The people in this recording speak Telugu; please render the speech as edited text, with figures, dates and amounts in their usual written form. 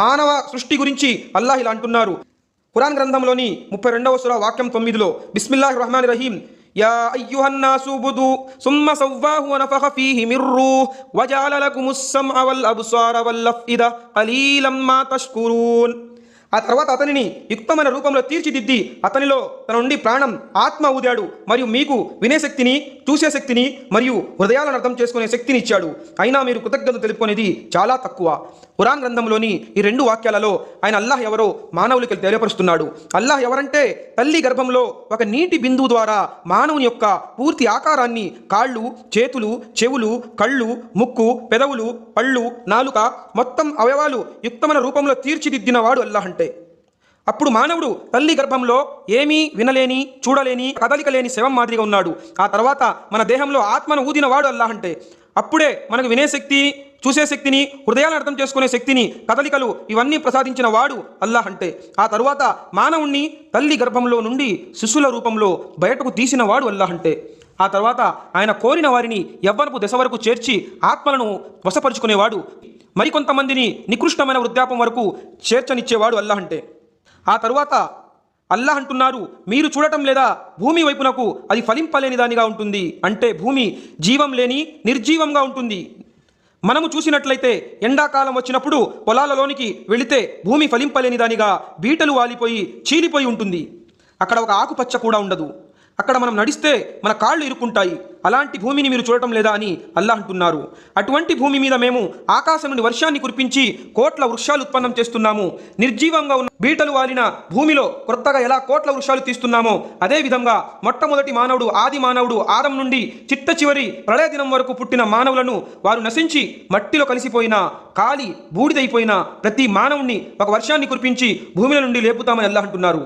మానవ సృష్టి గురించి అల్లాహ్ ఇలా అంటున్నారు. ఖురాన్ గ్రంథంలోని 32వ సూరా వాక్యం 9లో బిస్మిల్లాహిర్ రహమానిర్ రహీం యా అయ్యుహన్నాసు ఉబుదు సుమ్మ సవ్వాహు వనఫఖ ఫీహి మిర్ రూహ్ వజఅల లకుముస్ సమఅ వల్ అబ్సార వల్ అఫ్ఇద ఖలీలం మా తష్కురూన్. ఆ తర్వాత అతనిని యుక్తమైన రూపంలో తీర్చిదిద్ది అతనిలో తన నుండి ప్రాణం ఆత్మ ఊదాడు మరియు మీకు వినే శక్తిని, చూసే శక్తిని మరియు హృదయాలను అర్థం చేసుకునే శక్తిని ఇచ్చాడు. అయినా మీరు కృతజ్ఞతలు తెలుపుకునేది చాలా తక్కువ. ఖురాన్ గ్రంథంలోని ఈ 2 వాక్యాలలో ఆయన అల్లాహ్ ఎవరో మానవులకి తెలియపరుస్తున్నాడు. అల్లాహ్ ఎవరంటే తల్లి గర్భంలో ఒక నీటి బిందువు ద్వారా మానవుని యొక్క పూర్తి ఆకారాన్ని కాళ్ళు, చేతులు, చెవులు, కళ్ళు, ముక్కు, పెదవులు, పళ్ళు, నాలుక మొత్తం అవయవాలు యుక్తమైన రూపంలో తీర్చిదిద్దిన వాడు అల్లాహ్ అంటే. అప్పుడు మానవుడు తల్లి గర్భంలో ఏమీ వినలేని, చూడలేని, కదలిక లేని శవం మాదిరిగా ఉన్నాడు. ఆ తర్వాత మన దేహంలో ఆత్మను ఊదిన వాడు అల్లాహ్ అంటే. అప్పుడే మనకు వినే శక్తి, చూసే శక్తిని, హృదయాలను అర్థం చేసుకునే శక్తిని, కదలికలు ఇవన్నీ ప్రసాదించిన వాడు అల్లాహ్ అంటే. ఆ తరువాత మానవుణ్ణి తల్లి గర్భంలో నుండి శిశుల రూపంలో బయటకు తీసిన వాడు అల్లాహ్ అంటే. ఆ తర్వాత ఆయన కోరిన వారిని యవ్వనపు దశ వరకు చేర్చి ఆత్మలను వశపరుచుకునేవాడు. మరికొంతమందిని నికృష్టమైన వృద్ధాపం వరకు చేర్చనిచ్చేవాడు అల్లాహ్ అంటే. ఆ తరువాత అల్లాహ్ అంటున్నారు, మీరు చూడటం లేదా భూమి వైపునకు అది ఫలింపలేని దానిగా ఉంటుంది. అంటే భూమి జీవం లేని నిర్జీవంగా ఉంటుంది. మనము చూసినట్లయితే ఎండాకాలం వచ్చినప్పుడు పొలాలలోనికి వెళితే భూమి ఫలింపలేని దానిగా బీటలు వాలిపోయి చీలిపోయి ఉంటుంది. అక్కడ ఒక ఆకుపచ్చ కూడా ఉండదు. అక్కడ మనం నడిస్తే మన కాళ్ళు ఇరుక్కుంటాయి. అలాంటి భూమిని మీరు చూడటం లేదా అని అల్లాహ్ అంటున్నారు. అటువంటి భూమి మీద మేము ఆకాశం నుండి వర్షాన్ని కురిపించి కోట్ల వృక్షాలు ఉత్పన్నం చేస్తున్నాము. నిర్జీవంగా ఉన్న బీటలు వాలిన భూమిలో కొత్తగా ఎలా కోట్ల వృక్షాలు తీస్తున్నామో అదేవిధంగా మొట్టమొదటి మానవుడు, ఆది మానవుడు ఆదం నుండి చిట్ట చివరి ప్రళయ దినం వరకు పుట్టిన మానవులను వారు నశించి మట్టిలో కలిసిపోయిన, కాలి బూడిదైపోయిన ప్రతి మానవుణ్ణి ఒక వర్షాన్ని కురిపించి భూమిల నుండి లేపుతామని అల్లాహ్ అంటున్నారు.